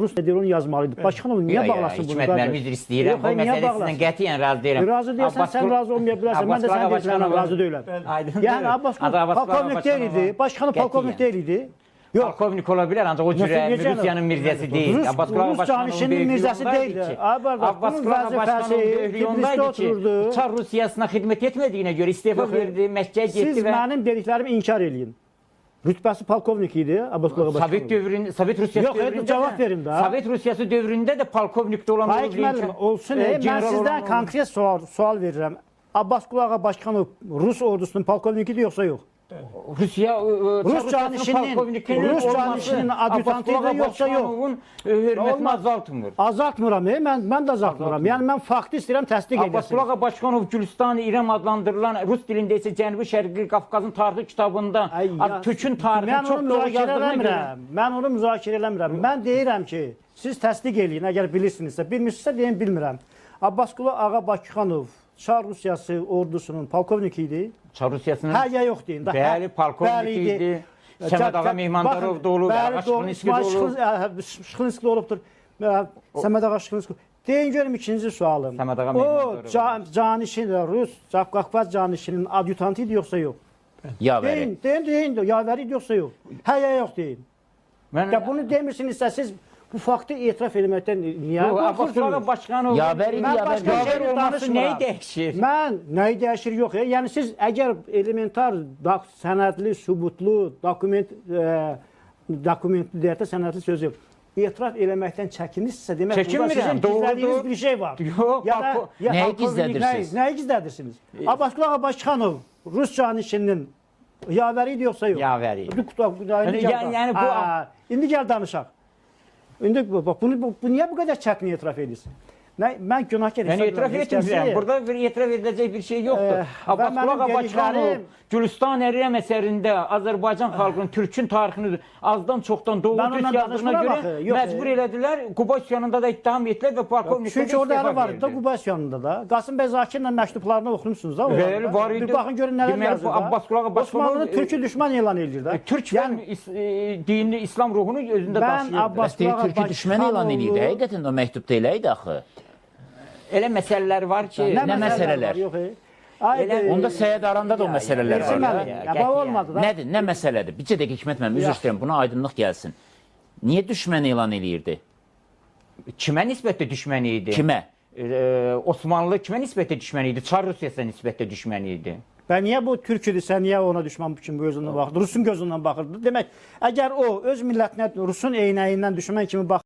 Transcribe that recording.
Rus nedir onu yazmalıydı. Başkanım niye bağlasın bunu? Hikmet müəllim üzr istəyirəm. Bu məsələ sizlə qətiyyən razı deyirəm. Razı deyirsən, sən razı olmaya bilərsən. Mən də sən deyirsən, razı deyiləm. Yəni Abbas polkovnik deyil idi. Başkanı polkovnik deyil idi. Polkovnik ola bilər, ancaq o cürə Rusiyanın mirzəsi deyil. Rus canişinin mirzəsi deyildi. Abbas Qulağa başkanının böyüklüyündəydi ki, Çar Rusiyasına xidmət etmədiyinə görə istefa verdi, Məkkəyə getdi. Siz mənim dediklərimi inkar eləyin. Rütbəsi polkovnik idi Abbas Qulağa başkanı. Sovet Rusiyası dövründə yox, cavab verin də. Sovet Rusiyası dövründə də polkovnikdə olan olsun. Mən sizdən konkret sual verirəm. Abbas Qulağa başkanı Rus ordusunun polkovnikidir yoxsa yox? Rus canişinin adjutantıydı yoxsa yox? Hörmətini azaltmır. Azaltmıram, mən də azaltmıram. Yəni mən faktı istəyirəm təsdiq edəsin. Abbas Qulağa Başkanov Gülüstan-ı İrəm adlandırılan Rus dilində isə Cənubi Şərqi Qafqazın tarixi kitabında Türkün tarixini çox doğru yazdığına görə. Mən onu müzakirə eləmirəm. Mən deyirəm ki, siz təsdiq eləyin, əgər bilirsinizsə. Bilmirsinizsə deyin, bilmirəm. Abbas Qulağa Başkanov Çar Rusiyası ordusunun polkovniki idi. Çar Rusiyasının? Hə, ya yox deyin. Bəli, polkovnik idi. Səməd Ağa Mehmandarov da olub, Ağa Şıxlinski də olub. Şıxlinski də olubdur. Səməd Ağa Şıxlinski. Deyin görüm ikinci sualım. Səməd Ağa Mehmandarov. O canişin, Rus, Qafqaz canişinin adjutanti idi yoxsa yox? Yavəri. Deyin, yavəri idi yoxsa yox? Hə, ya yox deyin. Bunu demirsinizsə siz bu faktı etiraf etməkdən niyə qorxursunuz? Yavəri olması nəyi dəyişir? Mən nəyi dəyişir yox. Yəni siz əgər elementar sənədli, sübutlu, dokumentli deyək də sənədli sözü etiraf eləməkdən çəkinirsinizsə demək sizin gizlədiyiniz bir şey var. Nəyi gizlədirsiniz? Nəyi gizlədirsiniz? Abbas Qulağa Başkanov Rus canişinin yavəri idi yoxsa yox? Yavəri. İndi gəl danışaq. İndi bu niyə bu qədər çətin etiraf edirsin? Mən günahkar hesab edirəm. Etiraf etmirəm. Burada etiraf ediləcək bir şey yoxdur. Abbas Qulağa Başkanov Gülüstan Ərirəm əsərində Azərbaycan xalqının, Türkün tarixini azdan çoxdan doğru düz yazdığına görə məcbur elədilər. Quba üsyanında da ittiham etdilər və polkovnikdə çünki orada əli var idi Quba üsyanında da. Qasım bəy Zakirlə məktublarını oxumuşsunuz da. Bəli, var idi. Bir baxın görün nələr yazır da. Abbas Qulağa Başkanov Osmanlı türkü düşman elan edir də. Türk və dinli İslam ruhunu özündə daşıyır. Mən Abbas Qulağa türkü düşman elan edirdi. Həqiqətən o məktubda elə idi axı. Elə məsələlər var ki, nə məsələlər? Onda Səyyid Aranda da o məsələlər var. Nədir, nə məsələdir? Bircə dəqiqə Hikmət müəllim, üzr istəyirəm, buna aydınlıq gəlsin. Niyə düşmən elan eləyirdi? Kimə nisbətdə düşmən idi? Kimə? Osmanlı kimə nisbətdə düşmən idi? Çar Rusiyasına nisbətdə düşmən idi. Və niyə bu türküdürsə, niyə ona düşman kimi gözündən baxırdı? Rusun gözündən baxırdı. Demək, əgər o öz millətinə Rusun eynəyindən düşmən kimi baxırdı,